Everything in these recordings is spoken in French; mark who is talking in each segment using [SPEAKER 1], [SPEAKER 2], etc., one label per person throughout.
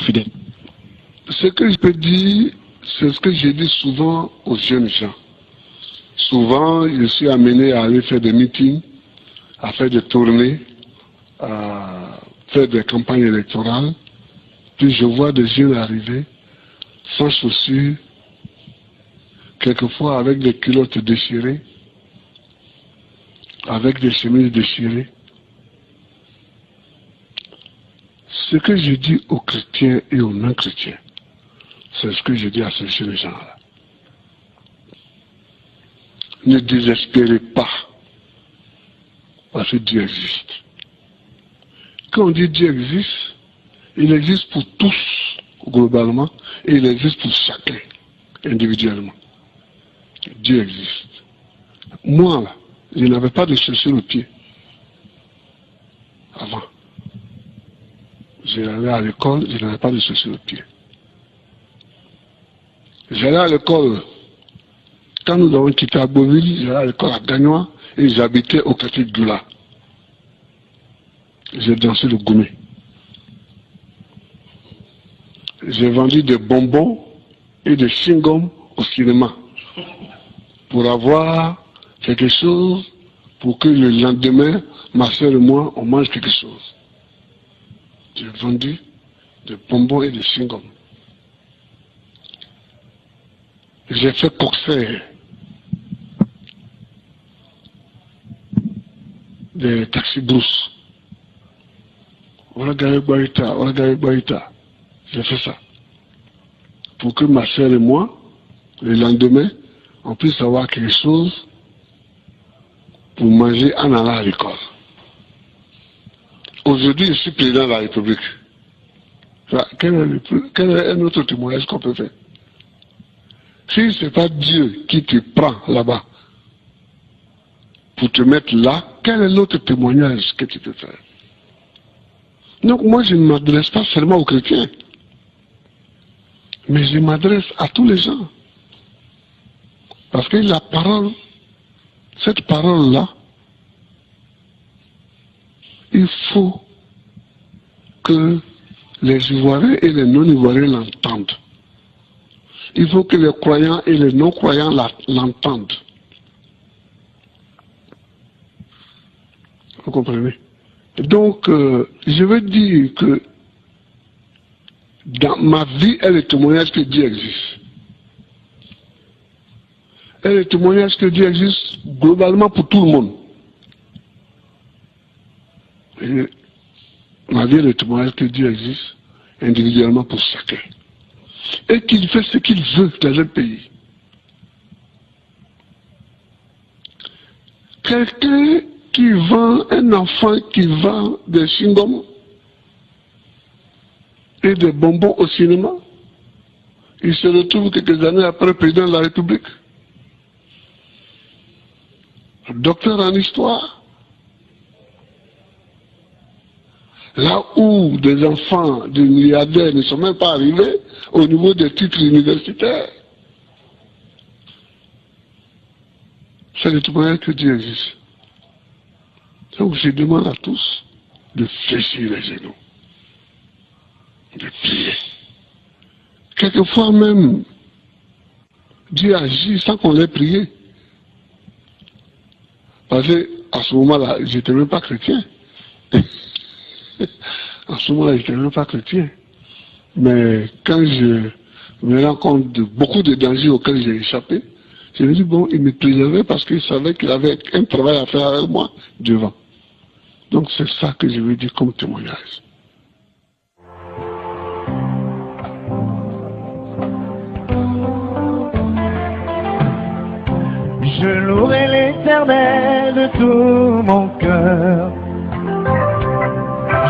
[SPEAKER 1] fidèles.
[SPEAKER 2] Ce que je peux dire, c'est ce que j'ai dit souvent aux jeunes gens. Souvent, je suis amené à aller faire des meetings, à faire des tournées, à faire des campagnes électorales. Puis je vois des jeunes arriver sans chaussures, quelquefois avec des culottes déchirées, avec des chemises déchirées. Ce que je dis aux chrétiens et aux non-chrétiens, c'est ce que je dis à ces jeunes gens-là. Ne désespérez pas, parce que Dieu existe. Quand on dit Dieu existe, il existe pour tous, globalement, et il existe pour chacun, individuellement. Dieu existe. Moi, là, je n'avais pas de chaussures aux pieds. Avant. J'allais à l'école, je n'avais pas de chaussures aux pieds. J'allais à l'école, quand nous avons quitté Agboville, j'allais à l'école à Gagnois et j'habitais au quartier de Doula. J'ai dansé le goumé. J'ai vendu des bonbons et des chewing-gums au cinéma pour avoir quelque chose pour que le lendemain, ma soeur et moi, on mange quelque chose. J'ai vendu des bonbons et des chewing-gums. J'ai fait coxer des taxis brousse. J'ai fait ça. Pour que ma soeur et moi, le lendemain, on puisse avoir quelque chose pour manger en allant à l'école. Aujourd'hui, je suis président de la République. Quel est un autre témoignage qu'on peut faire? Si ce n'est pas Dieu qui te prend là-bas pour te mettre là, quel est l'autre témoignage que tu peux faire? Donc moi, je ne m'adresse pas seulement aux chrétiens, mais je m'adresse à tous les gens. Parce que la parole, cette parole-là, il faut que les Ivoiriens et les non-Ivoiriens l'entendent. Il faut que les croyants et les non-croyants l'entendent. Vous comprenez? Donc, je veux dire que dans ma vie, est le témoignage que Dieu existe. Est le témoignage que Dieu existe globalement pour tout le monde. Et ma vie est le témoignage que Dieu existe individuellement pour chacun. Et qu'il fait ce qu'il veut dans un pays. Quelqu'un qui vend, un enfant qui vend des chewing-gums et des bonbons au cinéma, il se retrouve quelques années après président de la République. Docteur en histoire. Là où des enfants de milliardaires ne sont même pas arrivés au niveau des titres universitaires. C'est le témoignage que Dieu existe. Donc je demande à tous de fléchir les genoux, de prier. Quelquefois même, Dieu agit sans qu'on l'ait prié. Parce qu'à ce moment-là, je n'étais même pas chrétien. À ce moment-là, je n'étais même pas chrétien. Mais quand je me rends compte de beaucoup de dangers auxquels j'ai échappé, je me dis, bon, il me préservait parce qu'il savait qu'il avait un travail à faire avec moi devant. Donc c'est ça que je veux dire comme témoignage.
[SPEAKER 3] Je louerai l'Éternel de tout mon cœur.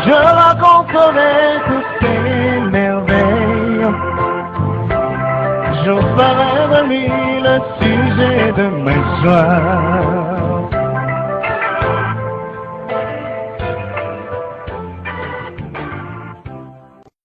[SPEAKER 3] Je raconterai toutes ses merveilles. Je ferai de lui le sujet de mes joies.